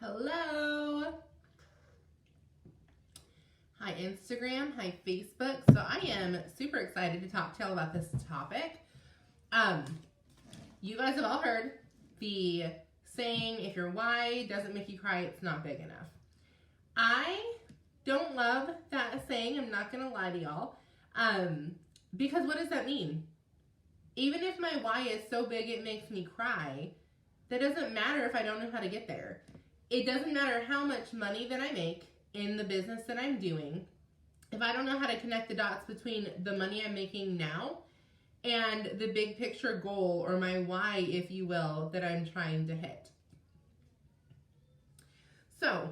Hello. Hi Instagram, hi Facebook. So I am super excited to talk to y'all about this topic. You guys have all heard the saying, if your why doesn't make you cry, it's not big enough. I don't love that saying, I'm not gonna lie to y'all. Because what does that mean? Even if my why is so big it makes me cry, that doesn't matter if I don't know how to get there. It doesn't matter how much money that I make in the business that I'm doing. If I don't know how to connect the dots between the money I'm making now and the big picture goal, or my why, if you will, that I'm trying to hit. So,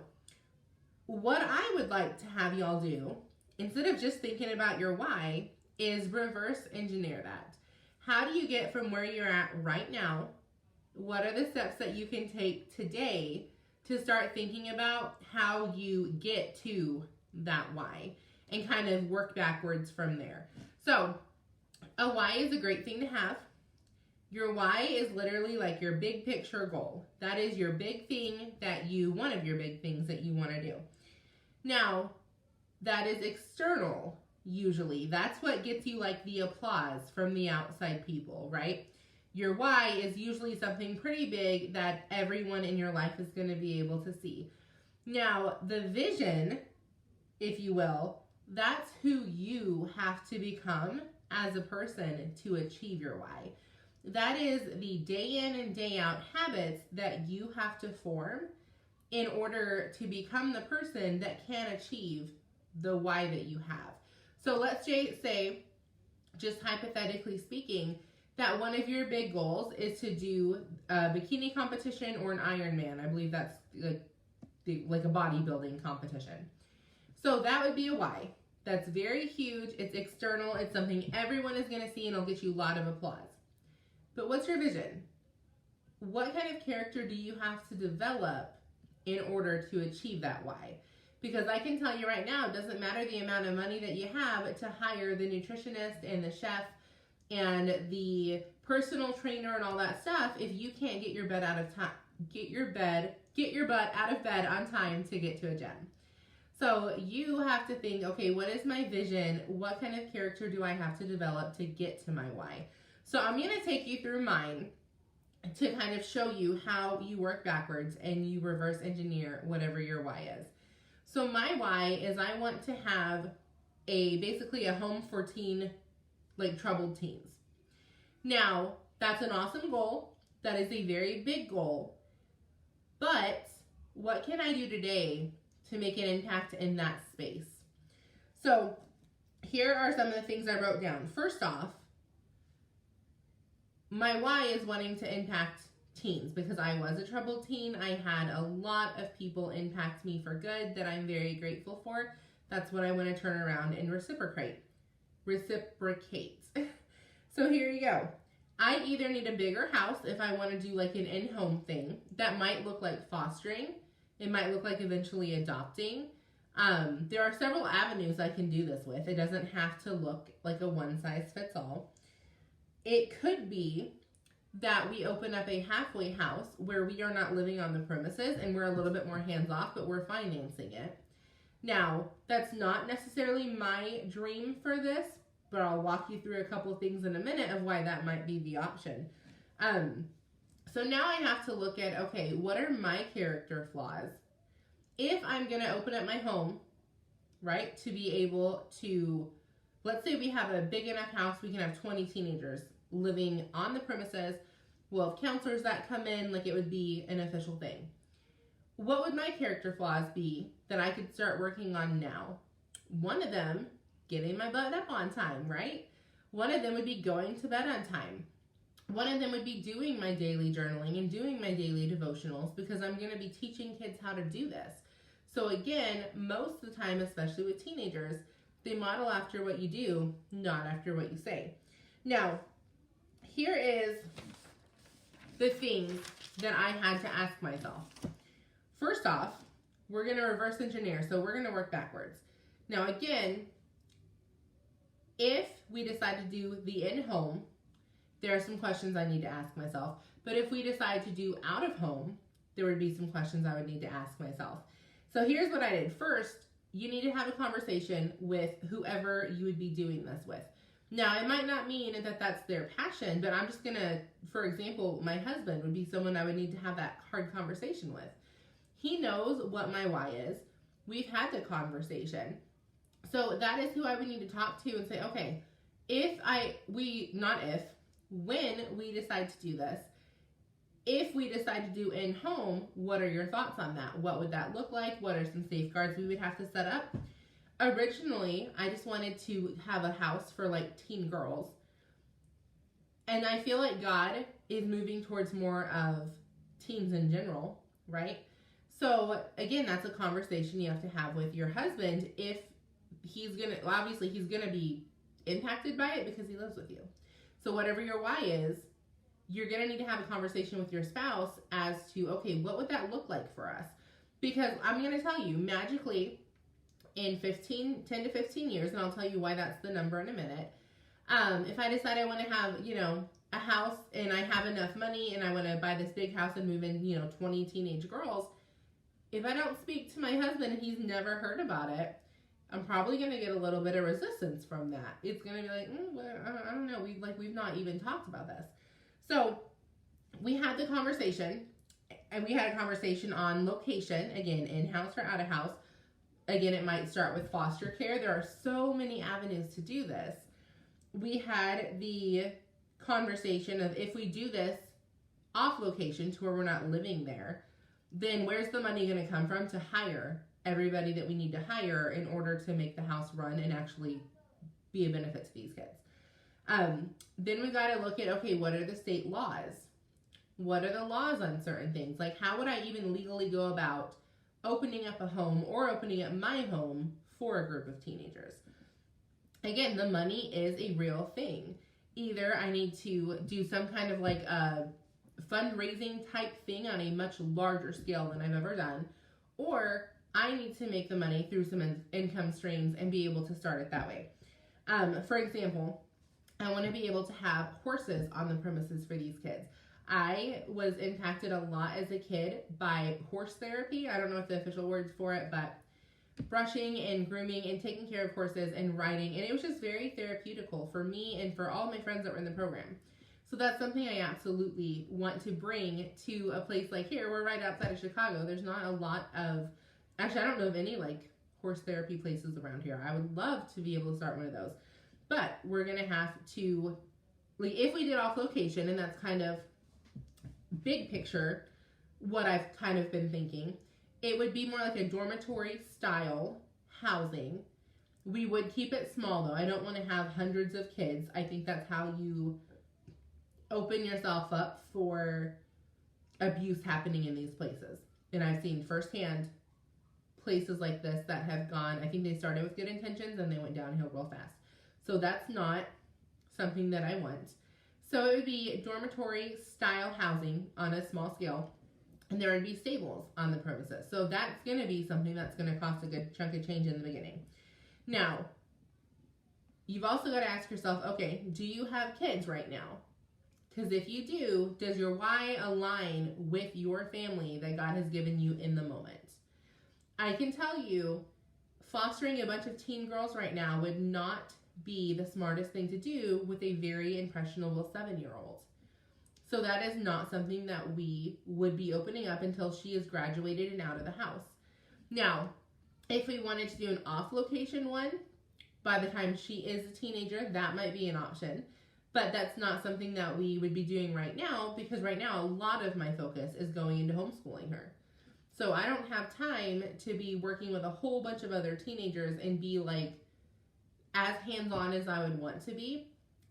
what I would like to have y'all do, instead of just thinking about your why, is reverse engineer that. How do you get from where you're at right now? What are the steps that you can take today to start thinking about how you get to that why and kind of work backwards from there? So, a why is a great thing to have. Your why is literally like your big picture goal. That is your big thing one of your big things that you want to do. Now, that is external usually. That's what gets you like the applause from the outside people, right? Your why is usually something pretty big that everyone in your life is going to be able to see. Now, the vision, if you will, that's who you have to become as a person to achieve your why. That is the day in and day out habits that you have to form in order to become the person that can achieve the why that you have. So let's say, just hypothetically speaking, that one of your big goals is to do a bikini competition or an Ironman. I believe that's like a bodybuilding competition. So that would be a why. That's very huge. It's external. It's something everyone is going to see and it'll get you a lot of applause. But what's your vision? What kind of character do you have to develop in order to achieve that why? Because I can tell you right now, it doesn't matter the amount of money that you have to hire the nutritionist and the chef and the personal trainer and all that stuff, if you can't get your butt out of bed on time to get to a gym. So you have to think, okay, what is my vision? What kind of character do I have to develop to get to my why? So I'm going to take you through mine to kind of show you how you work backwards and you reverse engineer whatever your why is. So my why is I want to have basically a home for troubled teens. Now, that's an awesome goal. That is a very big goal. But what can I do today to make an impact in that space? So here are some of the things I wrote down. First off, my why is wanting to impact teens because I was a troubled teen. I had a lot of people impact me for good that I'm very grateful for. That's what I want to turn around and reciprocate. So here you go. I either need a bigger house if I want to do like an in-home thing. That might look like fostering. It might look like eventually adopting. There are several avenues I can do this with. It doesn't have to look like a one-size-fits-all. It could be that we open up a halfway house where we are not living on the premises and we're a little bit more hands-off, but we're financing it. Now, that's not necessarily my dream for this, but I'll walk you through a couple of things in a minute of why that might be the option. So now I have to look at, okay, what are my character flaws? If I'm going to open up my home, right, to be able to, let's say we have a big enough house, we can have 20 teenagers living on the premises. We'll have counselors that come in, like it would be an official thing. What would my character flaws be that I could start working on now? One of them, getting my butt up on time, right? One of them would be going to bed on time. One of them would be doing my daily journaling and doing my daily devotionals because I'm going to be teaching kids how to do this. So again, most of the time, especially with teenagers, they model after what you do, not after what you say. Now, here is the things that I had to ask myself. First off, we're going to reverse engineer, so we're going to work backwards. Now again, if we decide to do the in-home, there are some questions I need to ask myself. But if we decide to do out of home, there would be some questions I would need to ask myself. So here's what I did. First, you need to have a conversation with whoever you would be doing this with. Now, it might not mean that that's their passion, but I'm just going to, for example, my husband would be someone I would need to have that hard conversation with. He knows what my why is. We've had the conversation. So that is who I would need to talk to and say, okay, when we decide to do this, if we decide to do in-home, what are your thoughts on that? What would that look like? What are some safeguards we would have to set up? Originally, I just wanted to have a house for like teen girls. And I feel like God is moving towards more of teens in general, right? So again, that's a conversation you have to have with your husband. If obviously he's going to be impacted by it because he lives with you. So whatever your why is, you're going to need to have a conversation with your spouse as to, okay, what would that look like for us? Because I'm going to tell you, magically, in 10 to 15 years, and I'll tell you why that's the number in a minute, if I decide I want to have, a house and I have enough money and I want to buy this big house and move in, 20 teenage girls, if I don't speak to my husband and he's never heard about it, I'm probably going to get a little bit of resistance from that. It's going to be like, I don't know. We've not even talked about this. So we had the conversation, and we had a conversation on location, again, in-house or out-of-house. Again, it might start with foster care. There are so many avenues to do this. We had the conversation of, if we do this off location to where we're not living there, then where's the money going to come from to hire everybody that we need to hire in order to make the house run and actually be a benefit to these kids? Then we got to look at, okay, what are the state laws? What are the laws on certain things? Like, how would I even legally go about opening up a home or opening up my home for a group of teenagers? Again, the money is a real thing. Either I need to do some kind of like a fundraising type thing on a much larger scale than I've ever done, or I need to make the money through some income streams and be able to start it that way. For example, I want to be able to have horses on the premises for these kids. I was impacted a lot as a kid by horse therapy. I don't know what the official words for it, but brushing and grooming and taking care of horses and riding. And it was just very therapeutical for me and for all my friends that were in the program. So that's something I absolutely want to bring to a place like here. We're right outside of Chicago. There's not a lot of, actually, I don't know of any like horse therapy places around here. I would love to be able to start one of those. But we're going to have to, like, if we did off location, and that's kind of big picture, what I've kind of been thinking, it would be more like a dormitory style housing. We would keep it small though. I don't want to have hundreds of kids. I think that's how you open yourself up for abuse happening in these places. And I've seen firsthand places like this that have gone, I think they started with good intentions and they went downhill real fast. So that's not something that I want. So it would be dormitory style housing on a small scale, and there would be stables on the premises. So that's going to be something that's going to cost a good chunk of change in the beginning. Now, you've also got to ask yourself, okay, do you have kids right now? Because if you do, does your why align with your family that God has given you in the moment? I can tell you, fostering a bunch of teen girls right now would not be the smartest thing to do with a very impressionable 7-year-old. So that is not something that we would be opening up until she is graduated and out of the house. Now, if we wanted to do an off-location one, by the time she is a teenager, that might be an option. But that's not something that we would be doing right now, because right now a lot of my focus is going into homeschooling her. So I don't have time to be working with a whole bunch of other teenagers and be like as hands-on as I would want to be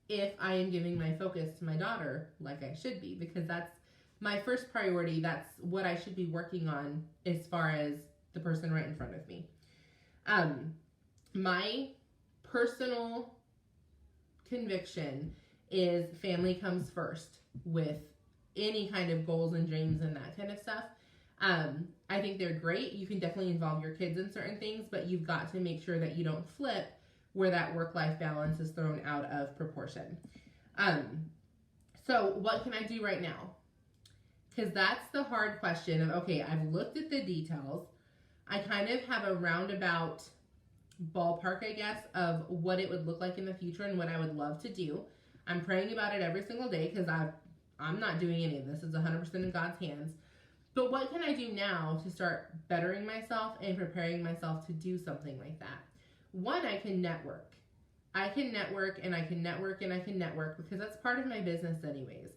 if I am giving my focus to my daughter like I should be, because that's my first priority. That's what I should be working on as far as the person right in front of me. My personal conviction is family comes first with any kind of goals and dreams and that kind of stuff. I think they're great. You can definitely involve your kids in certain things, but you've got to make sure that you don't flip where that work-life balance is thrown out of proportion. So what can I do right now? Because that's the hard question of, okay, I've looked at the details. I kind of have a roundabout ballpark, I guess, of what it would look like in the future and what I would love to do. I'm praying about it every single day because I'm not doing any of this. It's 100% in God's hands. But what can I do now to start bettering myself and preparing myself to do something like that? One, I can network. I can network and I can network and I can network because that's part of my business anyways.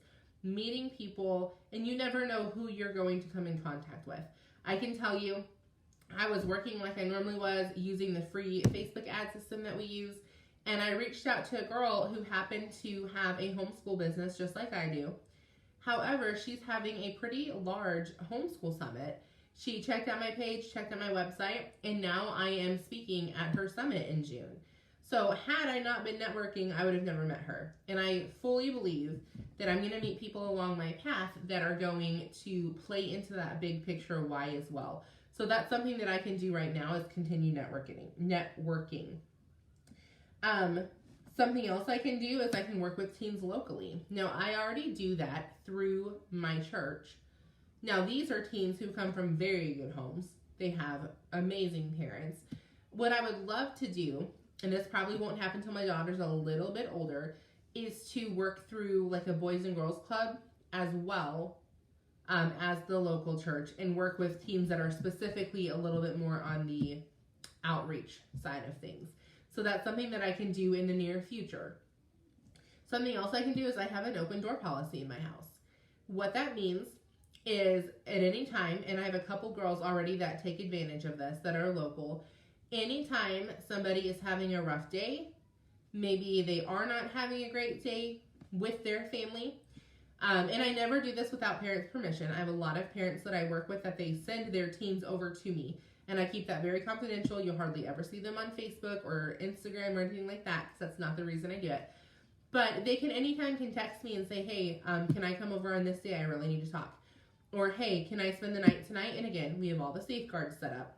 Meeting people, and you never know who you're going to come in contact with. I can tell you, I was working like I normally was using the free Facebook ad system that we use, and I reached out to a girl who happened to have a homeschool business just like I do. However, she's having a pretty large homeschool summit. She checked out my page, checked out my website, and now I am speaking at her summit in June. So had I not been networking, I would have never met her. And I fully believe that I'm going to meet people along my path that are going to play into that big picture why as well. So that's something that I can do right now is continue networking. Something else I can do is I can work with teens locally. Now, I already do that through my church. Now, these are teens who come from very good homes. They have amazing parents. What I would love to do, and this probably won't happen until my daughter's a little bit older, is to work through like a boys and girls club as well as the local church and work with teams that are specifically a little bit more on the outreach side of things. So that's something that I can do in the near future. Something else I can do is I have an open door policy in my house. What that means is at any time, and I have a couple girls already that take advantage of this that are local, anytime somebody is having a rough day, maybe they are not having a great day with their family, and I never do this without parents' permission. I have a lot of parents that I work with that they send their teens over to me, and I keep that very confidential. You'll hardly ever see them on Facebook or Instagram or anything like that because that's not the reason I do it. But they can anytime text me and say, hey, can I come over on this day? I really need to talk. Or, hey, can I spend the night tonight? And again, we have all the safeguards set up.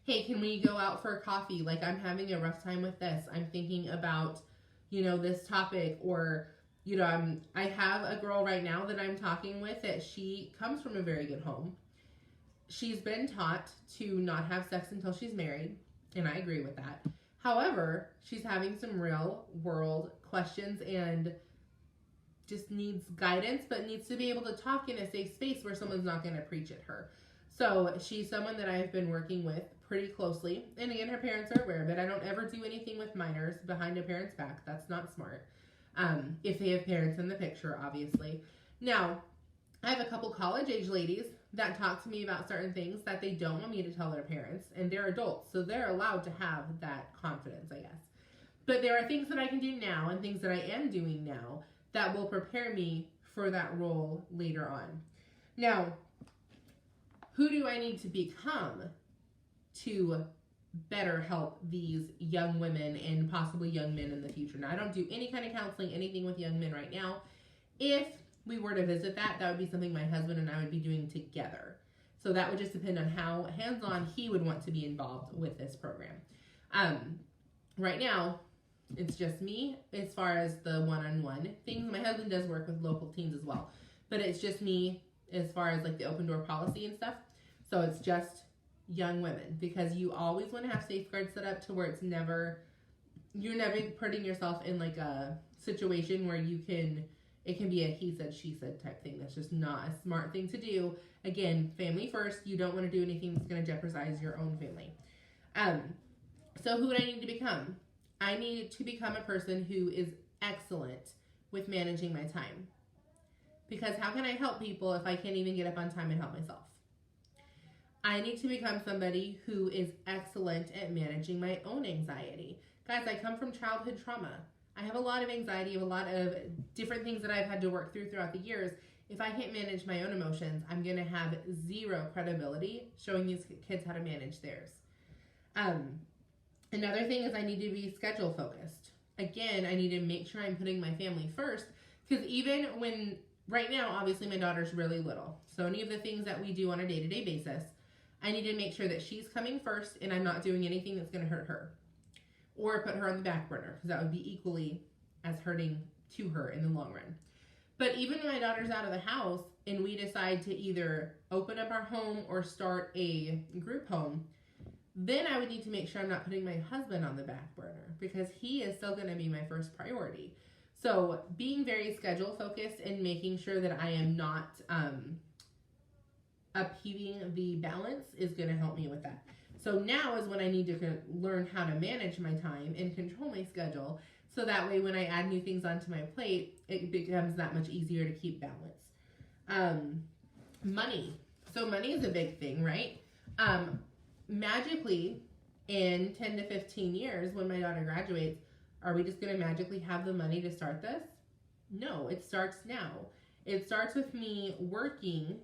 Hey, can we go out for a coffee? Like, I'm having a rough time with this. I'm thinking about, this topic. Or, I have a girl right now that I'm talking with that she comes from a very good home. She's been taught to not have sex until she's married, and I agree with that. However, she's having some real world questions and just needs guidance, but needs to be able to talk in a safe space where someone's not going to preach at her. So she's someone that I've been working with pretty closely. And again, her parents are aware of it. I don't ever do anything with minors behind a parent's back. That's not smart. If they have parents in the picture, obviously. Now, I have a couple college-age ladies that talk to me about certain things that they don't want me to tell their parents, and they're adults, so they're allowed to have that confidence, I guess. But there are things that I can do now and things that I am doing now that will prepare me for that role later on. Now, who do I need to become to better help these young women and possibly young men in the future? Now, I don't do any kind of counseling, anything with young men right now. If we were to visit that would be something my husband and I would be doing together. So that would just depend on how hands-on he would want to be involved with this program. Right now, it's just me as far as the one-on-one things. My husband does work with local teams as well, but it's just me as far as like the open door policy and stuff. So it's just young women, because you always want to have safeguards set up to where you're never putting yourself in like a situation where it can be a he said, she said type thing. That's just not a smart thing to do. Again, family first. You don't want to do anything that's going to jeopardize your own family. So who do I need to become? I need to become a person who is excellent with managing my time. Because how can I help people if I can't even get up on time and help myself? I need to become somebody who is excellent at managing my own anxiety. Guys, I come from childhood trauma. I have a lot of anxiety, a lot of different things that I've had to work throughout the years. If I can't manage my own emotions, I'm going to have zero credibility showing these kids how to manage theirs. Another thing is I need to be schedule focused. Again, I need to make sure I'm putting my family first, because even when, right now, obviously my daughter's really little. So any of the things that we do on a day-to-day basis, I need to make sure that she's coming first and I'm not doing anything that's going to hurt her or put her on the back burner, because that would be equally as hurting to her in the long run. But even when my daughter's out of the house, and we decide to either open up our home or start a group home, then I would need to make sure I'm not putting my husband on the back burner, because he is still going to be my first priority. So being very schedule focused and making sure that I am not upheaving the balance is going to help me with that. So now is when I need to learn how to manage my time and control my schedule, so that way when I add new things onto my plate, it becomes that much easier to keep balance. Money. So money is a big thing, right? Magically, in 10 to 15 years, when my daughter graduates, are we just going to magically have the money to start this? No, it starts now. It starts with me working,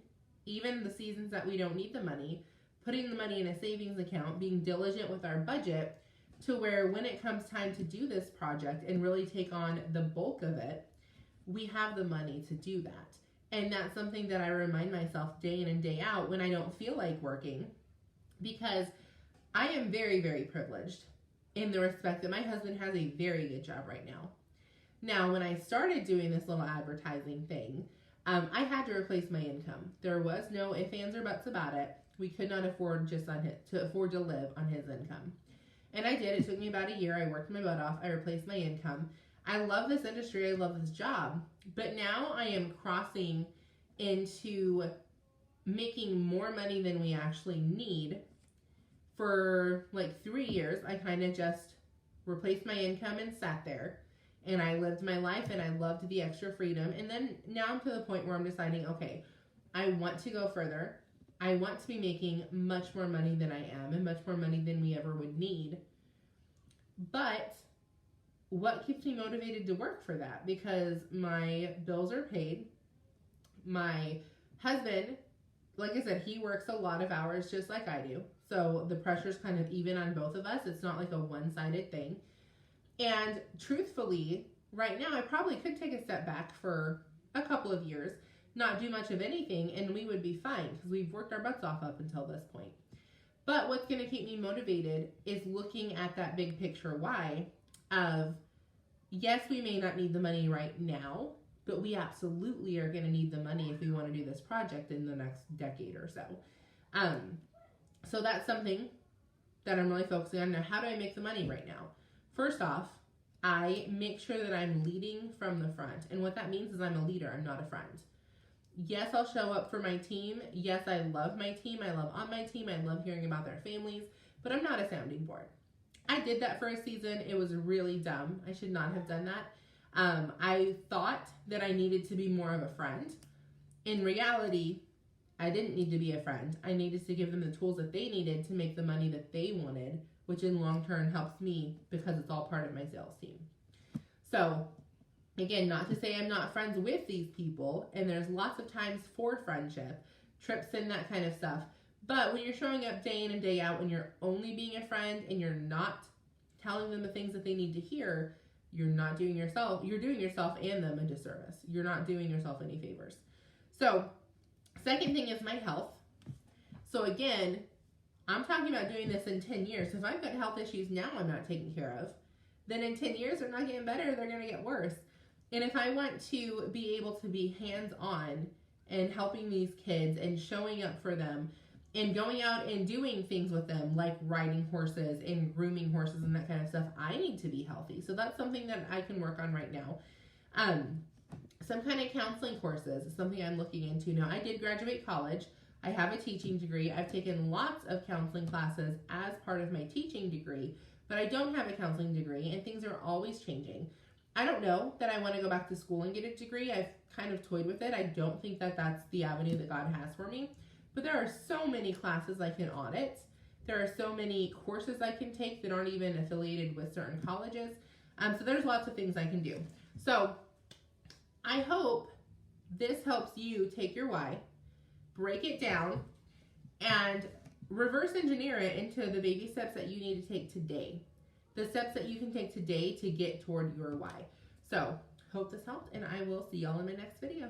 even the seasons that we don't need the money, putting the money in a savings account, being diligent with our budget, to where when it comes time to do this project and really take on the bulk of it, we have the money to do that. And that's something that I remind myself day in and day out when I don't feel like working, because I am very, very privileged in the respect that my husband has a very good job right now. Now, when I started doing this little advertising thing, I had to replace my income. There was no ifs, ands, or buts about it. We could not afford to live on his income. And I did. It took me about a year. I worked my butt off. I replaced my income. I love this industry. I love this job. But now I am crossing into making more money than we actually need. For like 3 years, I kind of just replaced my income and sat there. And I lived my life, and I loved the extra freedom. And then now I'm to the point where I'm deciding, okay, I want to go further. I want to be making much more money than I am, and much more money than we ever would need. But what keeps me motivated to work for that? Because my bills are paid. My husband, like I said, he works a lot of hours just like I do. So the pressure's kind of even on both of us. It's not like a one-sided thing. And truthfully, right now, I probably could take a step back for a couple of years, not do much of anything, and we would be fine because we've worked our butts off up until this point. But what's going to keep me motivated is looking at that big picture why of, yes, we may not need the money right now, but we absolutely are going to need the money if we want to do this project in the next decade or so. So that's something that I'm really focusing on. Now, how do I make the money right now? First off, I make sure that I'm leading from the front. And what that means is I'm a leader. I'm not a friend. Yes, I'll show up for my team. Yes, I love my team. I love on my team. I love hearing about their families. But I'm not a sounding board. I did that for a season. It was really dumb. I should not have done that. I thought that I needed to be more of a friend. In reality, I didn't need to be a friend. I needed to give them the tools that they needed to make the money that they wanted, which in long term helps me because it's all part of my sales team. So again, not to say I'm not friends with these people, and there's lots of times for friendship, trips and that kind of stuff. But when you're showing up day in and day out, when you're only being a friend and you're not telling them the things that they need to hear, you're doing yourself and them a disservice. You're not doing yourself any favors. So second thing is my health. So again, I'm talking about doing this in 10 years. So if I've got health issues now I'm not taking care of, then in 10 years they're not getting better, they're going to get worse. And if I want to be able to be hands-on and helping these kids and showing up for them and going out and doing things with them like riding horses and grooming horses and that kind of stuff, I need to be healthy. So that's something that I can work on right now. Some kind of counseling courses is something I'm looking into. Now, I did graduate college. I have a teaching degree. I've taken lots of counseling classes as part of my teaching degree, but I don't have a counseling degree, and things are always changing. I don't know that I want to go back to school and get a degree. I've kind of toyed with it. I don't think that that's the avenue that God has for me. But there are so many classes I can audit. There are so many courses I can take that aren't even affiliated with certain colleges. So there's lots of things I can do. So I hope this helps you take your why, break it down, and reverse engineer it into the baby steps that you need to take today. The steps that you can take today to get toward your why. So, hope this helped, and I will see y'all in my next video.